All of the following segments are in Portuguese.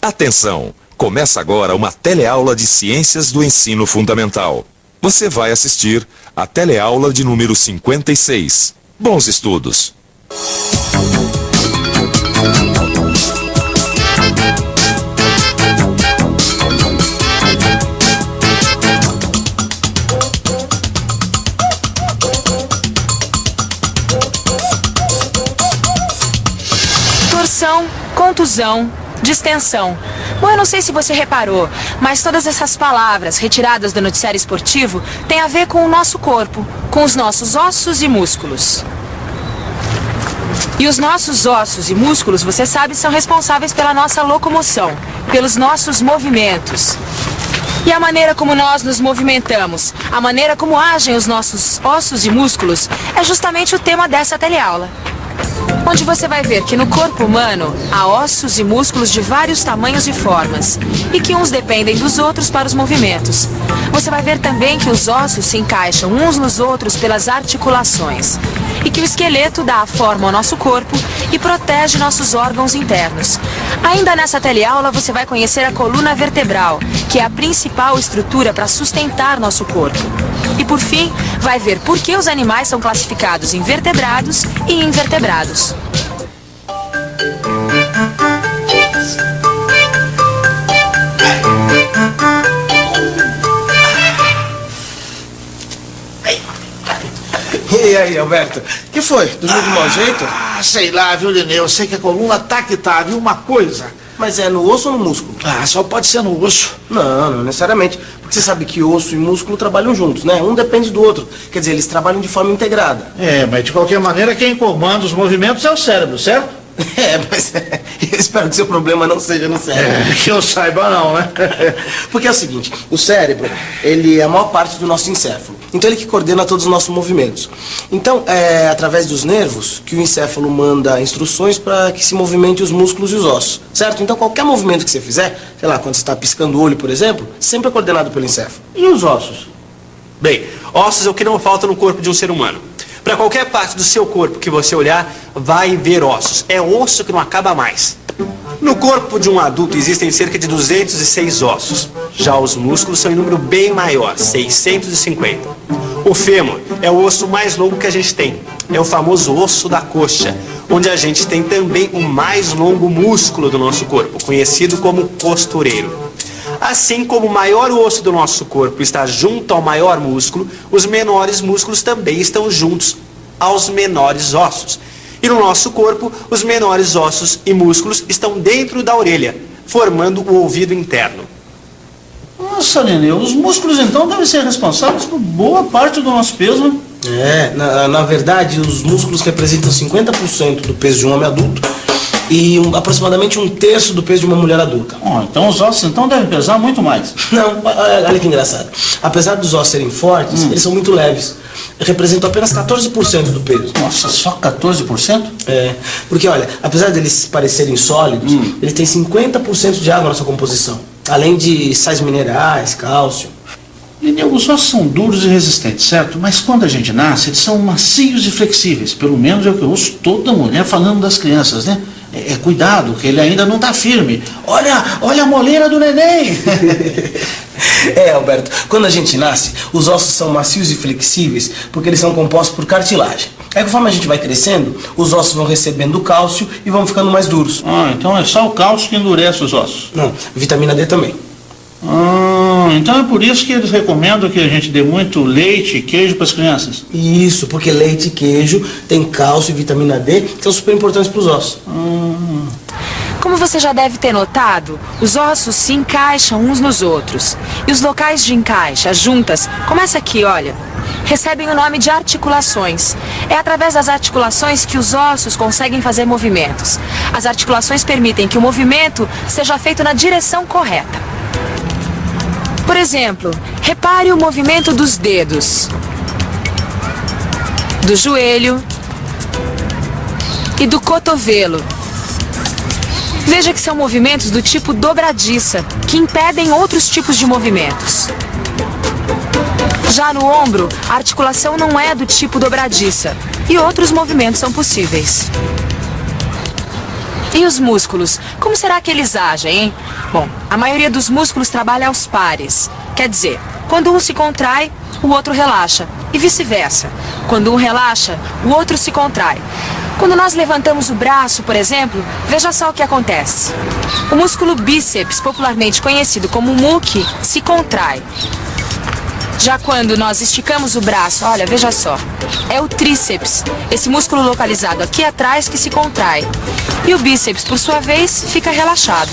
Atenção! Começa agora uma teleaula de Ciências do Ensino Fundamental. Você vai assistir a teleaula de número 56. Bons estudos! Torção, contusão, distensão. Bom, eu não sei se você reparou, mas todas essas palavras retiradas do noticiário esportivo têm a ver com o nosso corpo, com os nossos ossos e músculos. E os nossos ossos e músculos, você sabe, são responsáveis pela nossa locomoção, pelos nossos movimentos. E a maneira como nós nos movimentamos, a maneira como agem os nossos ossos e músculos, é justamente o tema dessa teleaula. Onde você vai ver que no corpo humano há ossos e músculos de vários tamanhos e formas, e que uns dependem dos outros para os movimentos. Você vai ver também que os ossos se encaixam uns nos outros pelas articulações, e que o esqueleto dá a forma ao nosso corpo e protege nossos órgãos internos. Ainda nessa teleaula você vai conhecer a coluna vertebral, que é a principal estrutura para sustentar nosso corpo. E por fim, vai ver por que os animais são classificados em vertebrados e invertebrados. E aí, Alberto? Que foi? Dormiu de mau jeito? Sei lá, viu, Lineu? Eu sei que a coluna tá que tá, viu? Uma coisa. Mas é no osso ou no músculo? Só pode ser no osso. Não necessariamente. Porque você sabe que osso e músculo trabalham juntos, né? Um depende do outro. Quer dizer, eles trabalham de forma integrada. Mas de qualquer maneira, quem comanda os movimentos é o cérebro, certo? Mas eu espero que seu problema não seja no cérebro. Que eu saiba não, né? Porque é o seguinte, o cérebro, ele é a maior parte do nosso encéfalo. Então ele que coordena todos os nossos movimentos. Então, é através dos nervos que o encéfalo manda instruções para que se movimente os músculos e os ossos, certo? Então qualquer movimento que você fizer, sei lá, quando você está piscando o olho, por exemplo, sempre é coordenado pelo encéfalo. E os ossos? Bem, ossos é o que não falta no corpo de um ser humano. Para qualquer parte do seu corpo que você olhar, vai ver ossos. É osso que não acaba mais. No corpo de um adulto existem cerca de 206 ossos. Já os músculos são em número bem maior, 650. O fêmur é o osso mais longo que a gente tem. É o famoso osso da coxa, onde a gente tem também o mais longo músculo do nosso corpo, conhecido como costureiro. Assim como o maior osso do nosso corpo está junto ao maior músculo, os menores músculos também estão juntos aos menores ossos. E no nosso corpo, os menores ossos e músculos estão dentro da orelha, formando o ouvido interno. Nossa, Lineu, os músculos então devem ser responsáveis por boa parte do nosso peso, né? Na verdade, os músculos representam 50% do peso de um homem adulto e aproximadamente 1/3 do peso de uma mulher adulta. Então os ossos então devem pesar muito mais. Não, olha que engraçado. Apesar dos ossos serem fortes, eles são muito leves. Representam apenas 14% do peso. Nossa, só 14%? Porque olha, apesar deles parecerem sólidos, eles têm 50% de água na sua composição. Além de sais minerais, cálcio. Lineu, os ossos são duros e resistentes, certo? Mas quando a gente nasce, eles são macios e flexíveis. Pelo menos é o que eu ouço toda mulher falando das crianças, né? Cuidado, que ele ainda não está firme. Olha a moleira do neném. Alberto, quando a gente nasce, os ossos são macios e flexíveis porque eles são compostos por cartilagem. Aí conforme a gente vai crescendo, os ossos vão recebendo cálcio e vão ficando mais duros. Então é só o cálcio que endurece os ossos? Não, vitamina D também. Então é por isso que eles recomendam que a gente dê muito leite e queijo para as crianças. Isso, porque leite e queijo tem cálcio e vitamina D, que são super importantes para os ossos. Como você já deve ter notado, os ossos se encaixam uns nos outros. E os locais de encaixe, as juntas, começa aqui, olha, recebem o nome de articulações. É através das articulações que os ossos conseguem fazer movimentos. As articulações permitem que o movimento seja feito na direção correta. Por exemplo, repare o movimento dos dedos, do joelho e do cotovelo. Veja que são movimentos do tipo dobradiça, que impedem outros tipos de movimentos. Já no ombro, a articulação não é do tipo dobradiça e outros movimentos são possíveis. E os músculos? Como será que eles agem, hein? Bom, a maioria dos músculos trabalha aos pares. Quer dizer, quando um se contrai, o outro relaxa. E vice-versa. Quando um relaxa, o outro se contrai. Quando nós levantamos o braço, por exemplo, veja só o que acontece. O músculo bíceps, popularmente conhecido como muque, se contrai. Já quando nós esticamos o braço, olha, veja só, é o tríceps, esse músculo localizado aqui atrás que se contrai. E o bíceps, por sua vez, fica relaxado.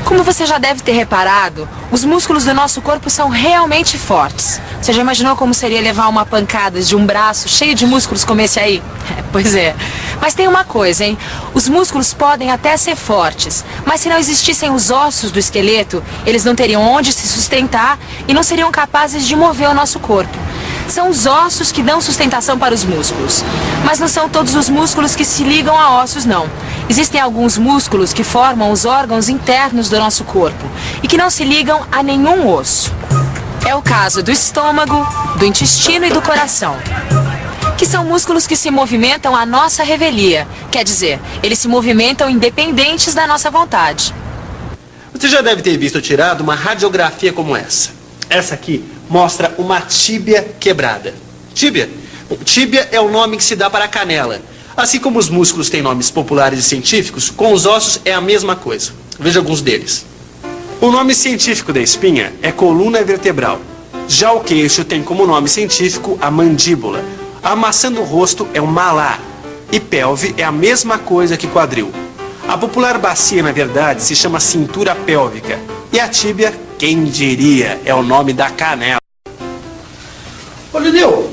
Como você já deve ter reparado, os músculos do nosso corpo são realmente fortes. Você já imaginou como seria levar uma pancada de um braço cheio de músculos como esse aí? Pois é. Mas tem uma coisa, hein? Os músculos podem até ser fortes, mas se não existissem os ossos do esqueleto, eles não teriam onde se sustentar e não seriam capazes de mover o nosso corpo. São os ossos que dão sustentação para os músculos. Mas não são todos os músculos que se ligam a ossos, não. Existem alguns músculos que formam os órgãos internos do nosso corpo e que não se ligam a nenhum osso. É o caso do estômago, do intestino e do coração, que são músculos que se movimentam à nossa revelia. Quer dizer, eles se movimentam independentes da nossa vontade. Você já deve ter visto tirado uma radiografia como essa. Essa aqui mostra uma tíbia quebrada. Tíbia? Bom, tíbia é o nome que se dá para a canela. Assim como os músculos têm nomes populares e científicos, com os ossos é a mesma coisa. Veja alguns deles. O nome científico da espinha é coluna vertebral. Já o queixo tem como nome científico a mandíbula. A maçã do rosto é o malar. E pelve é a mesma coisa que quadril. A popular bacia, na verdade, se chama cintura pélvica. E a tíbia, quem diria, é o nome da canela. Ô, Lineu,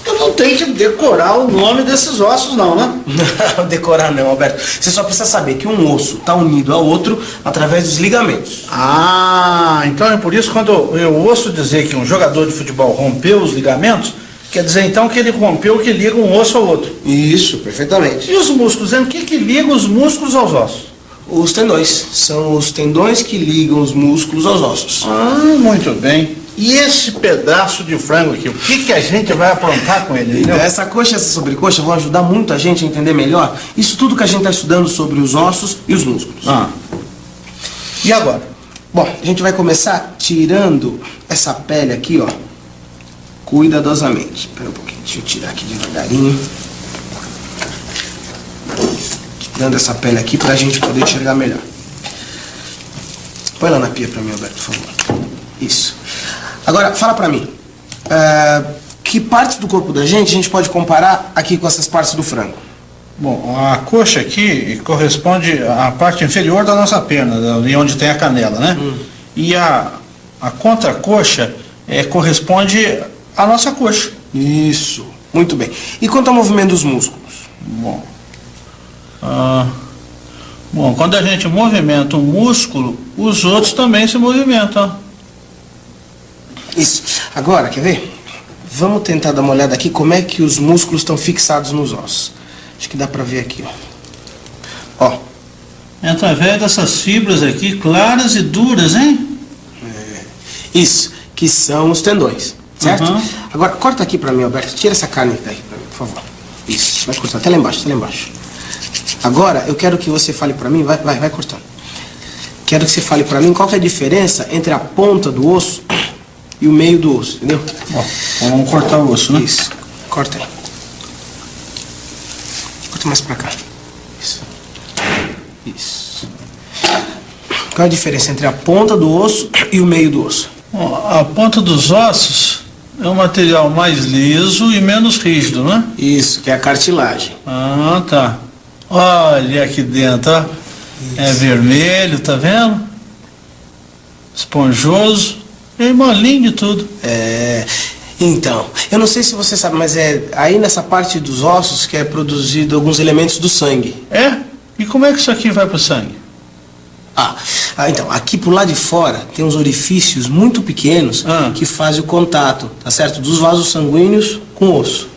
eu não tenho que decorar o nome desses ossos, não, né? Não, decorar não, Alberto. Você só precisa saber que um osso está unido ao outro através dos ligamentos. Ah, então é por isso quando eu ouço dizer que um jogador de futebol rompeu os ligamentos, quer dizer então que ele rompeu o que liga um osso ao outro. Isso, perfeitamente. E os músculos, hein? O que liga os músculos aos ossos? Os tendões. São os tendões que ligam os músculos aos ossos. Ah, muito bem. E esse pedaço de frango aqui, o que a gente vai aprontar com ele? Entendeu? Essa coxa e essa sobrecoxa vão ajudar muito a gente a entender melhor isso tudo que a gente está estudando sobre os ossos e os músculos. Ah. E agora? Bom, a gente vai começar tirando essa pele aqui, ó, cuidadosamente. Espera um pouquinho, deixa eu tirar aqui devagarinho. Tirando essa pele aqui pra gente poder enxergar melhor. Põe lá na pia pra mim, Alberto, por favor. Isso. Agora, fala pra mim. Que partes do corpo da gente pode comparar aqui com essas partes do frango? Bom, a coxa aqui corresponde à parte inferior da nossa perna, ali onde tem a canela, né? E a contracoxa corresponde à nossa coxa. Isso. Muito bem. E quanto ao movimento dos músculos? Bom, quando a gente movimenta um músculo, os outros também se movimentam. Isso. Agora, quer ver? Vamos tentar dar uma olhada aqui como é que os músculos estão fixados nos ossos. Acho que dá pra ver aqui, ó. Ó. É através dessas fibras aqui, claras e duras, hein? Isso, que são os tendões, certo? Uhum. Agora, corta aqui pra mim, Alberto. Tira essa carne daí pra mim, por favor. Isso, vai cortar até lá embaixo, até lá embaixo. Agora, eu quero que você fale pra mim, vai cortando. Quero que você fale pra mim qual que é a diferença entre a ponta do osso e o meio do osso, entendeu? Ó, vamos cortar o osso, né? Isso, corta aí. Corta mais pra cá. Isso. Isso. Qual é a diferença entre a ponta do osso e o meio do osso? Bom, a ponta dos ossos é um material mais liso e menos rígido, né? Isso, que é a cartilagem. Ah, tá. Olha aqui dentro, ó. É vermelho, tá vendo? Esponjoso e molinho de tudo. Então, eu não sei se você sabe, mas é aí nessa parte dos ossos que é produzido alguns elementos do sangue. É? E como é que isso aqui vai pro sangue? Então, aqui pro lado de fora tem uns orifícios muito pequenos que fazem o contato, tá certo? Dos vasos sanguíneos com o osso.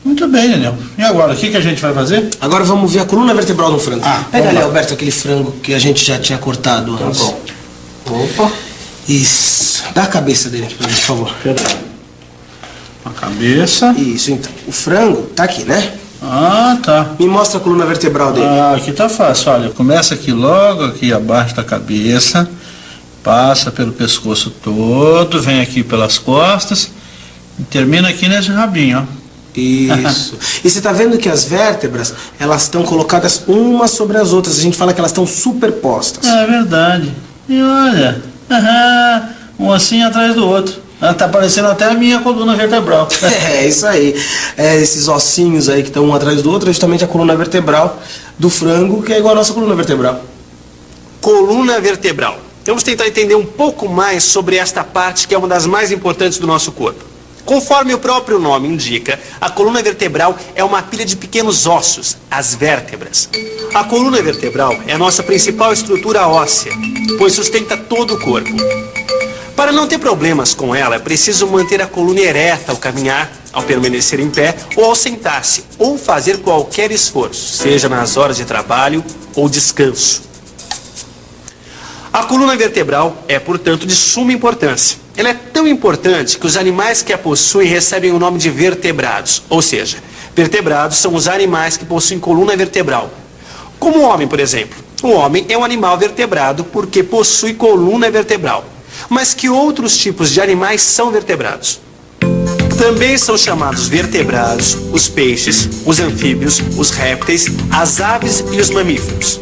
Muito bem, Daniel. E agora, o que a gente vai fazer? Agora vamos ver a coluna vertebral do frango. Pega ali, lá. Alberto, aquele frango que a gente já tinha cortado antes. Tá bom. Opa. Isso. Dá a cabeça dele aqui pra mim, por favor. A cabeça. Isso, então. O frango tá aqui, né? Ah, tá. Me mostra a coluna vertebral dele. Ah, aqui tá fácil. Olha, começa aqui logo, aqui abaixo da cabeça, passa pelo pescoço todo, vem aqui pelas costas e termina aqui nesse rabinho, ó. Isso. E você tá vendo que as vértebras, elas estão colocadas umas sobre as outras. A gente fala que elas estão superpostas. É verdade. E olha, um assim atrás do outro. Tá parecendo até a minha coluna vertebral. É, isso aí. Esses ossinhos aí que estão um atrás do outro é justamente a coluna vertebral do frango, que é igual a nossa coluna vertebral. Coluna vertebral. Vamos tentar entender um pouco mais sobre esta parte que é uma das mais importantes do nosso corpo. Conforme o próprio nome indica, a coluna vertebral é uma pilha de pequenos ossos, as vértebras. A coluna vertebral é a nossa principal estrutura óssea, pois sustenta todo o corpo. Para não ter problemas com ela, é preciso manter a coluna ereta ao caminhar, ao permanecer em pé ou ao sentar-se, ou fazer qualquer esforço, seja nas horas de trabalho ou descanso. A coluna vertebral é, portanto, de suma importância. Ela é tão importante que os animais que a possuem recebem o nome de vertebrados, ou seja, vertebrados são os animais que possuem coluna vertebral. Como o homem, por exemplo. O homem é um animal vertebrado porque possui coluna vertebral. Mas que outros tipos de animais são vertebrados? Também são chamados vertebrados os peixes, os anfíbios, os répteis, as aves e os mamíferos.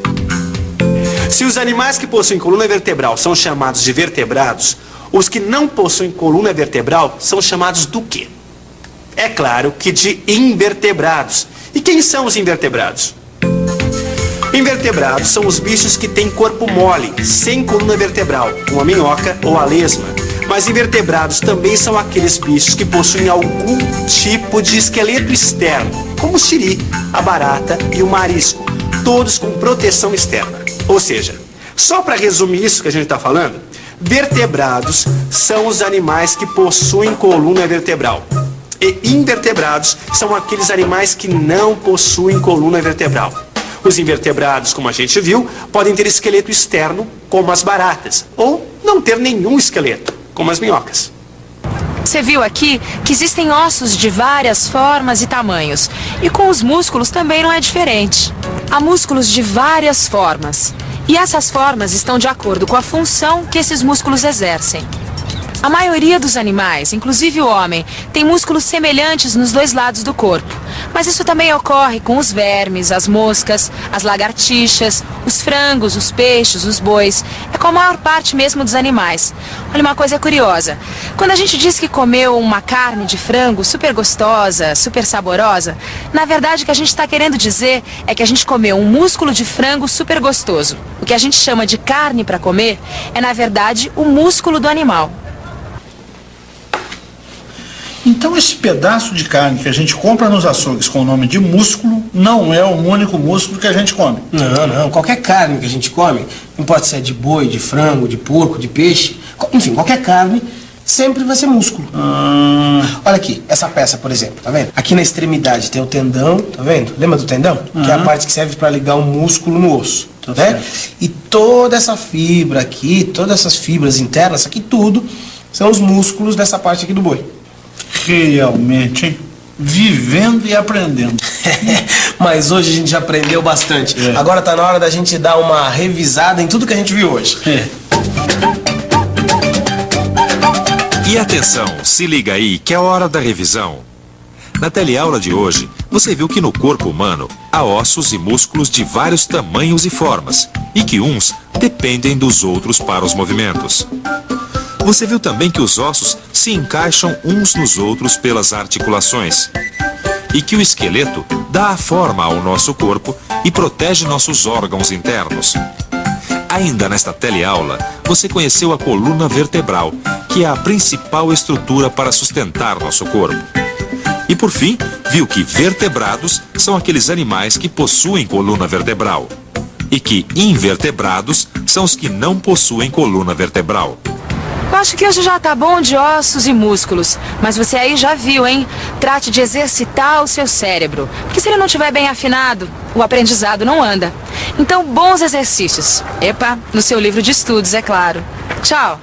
Se os animais que possuem coluna vertebral são chamados de vertebrados, os que não possuem coluna vertebral são chamados do quê? É claro que de invertebrados. E quem são os invertebrados? Invertebrados são os bichos que têm corpo mole, sem coluna vertebral, como a minhoca ou a lesma. Mas invertebrados também são aqueles bichos que possuem algum tipo de esqueleto externo, como o siri, a barata e o marisco, todos com proteção externa. Ou seja, só para resumir isso que a gente está falando, vertebrados são os animais que possuem coluna vertebral. E invertebrados são aqueles animais que não possuem coluna vertebral. Os invertebrados, como a gente viu, podem ter esqueleto externo, como as baratas, ou não ter nenhum esqueleto, como as minhocas. Você viu aqui que existem ossos de várias formas e tamanhos. E com os músculos também não é diferente. Há músculos de várias formas. E essas formas estão de acordo com a função que esses músculos exercem. A maioria dos animais, inclusive o homem, tem músculos semelhantes nos dois lados do corpo. Mas isso também ocorre com os vermes, as moscas, as lagartixas, os frangos, os peixes, os bois. É com a maior parte mesmo dos animais. Olha, uma coisa curiosa. Quando a gente diz que comeu uma carne de frango super gostosa, super saborosa, na verdade o que a gente está querendo dizer é que a gente comeu um músculo de frango super gostoso. O que a gente chama de carne para comer é, na verdade, o músculo do animal. Então esse pedaço de carne que a gente compra nos açougues com o nome de músculo não é o único músculo que a gente come. Não. Qualquer carne que a gente come, não pode ser de boi, de frango, de porco, de peixe, enfim, qualquer carne sempre vai ser músculo. Olha aqui, essa peça, por exemplo, tá vendo? Aqui na extremidade tem o tendão, tá vendo? Lembra do tendão? Que é a parte que serve para ligar um músculo no osso, né? E toda essa fibra aqui, todas essas fibras internas, aqui tudo, são os músculos dessa parte aqui do boi. Realmente, hein? Vivendo e aprendendo. Mas hoje a gente já aprendeu bastante. Agora tá na hora da gente dar uma revisada em tudo que a gente viu hoje. E atenção, se liga aí que é hora da revisão. Na teleaula de hoje, você viu que no corpo humano há ossos e músculos de vários tamanhos e formas, e que uns dependem dos outros para os movimentos. Você viu também que os ossos se encaixam uns nos outros pelas articulações e que o esqueleto dá a forma ao nosso corpo e protege nossos órgãos internos. Ainda nesta teleaula, você conheceu a coluna vertebral, que é a principal estrutura para sustentar nosso corpo. E por fim, viu que vertebrados são aqueles animais que possuem coluna vertebral e que invertebrados são os que não possuem coluna vertebral. Eu acho que hoje já tá bom de ossos e músculos, mas você aí já viu, hein? Trate de exercitar o seu cérebro, porque se ele não estiver bem afinado, o aprendizado não anda. Então, bons exercícios. Epa, no seu livro de estudos, é claro. Tchau!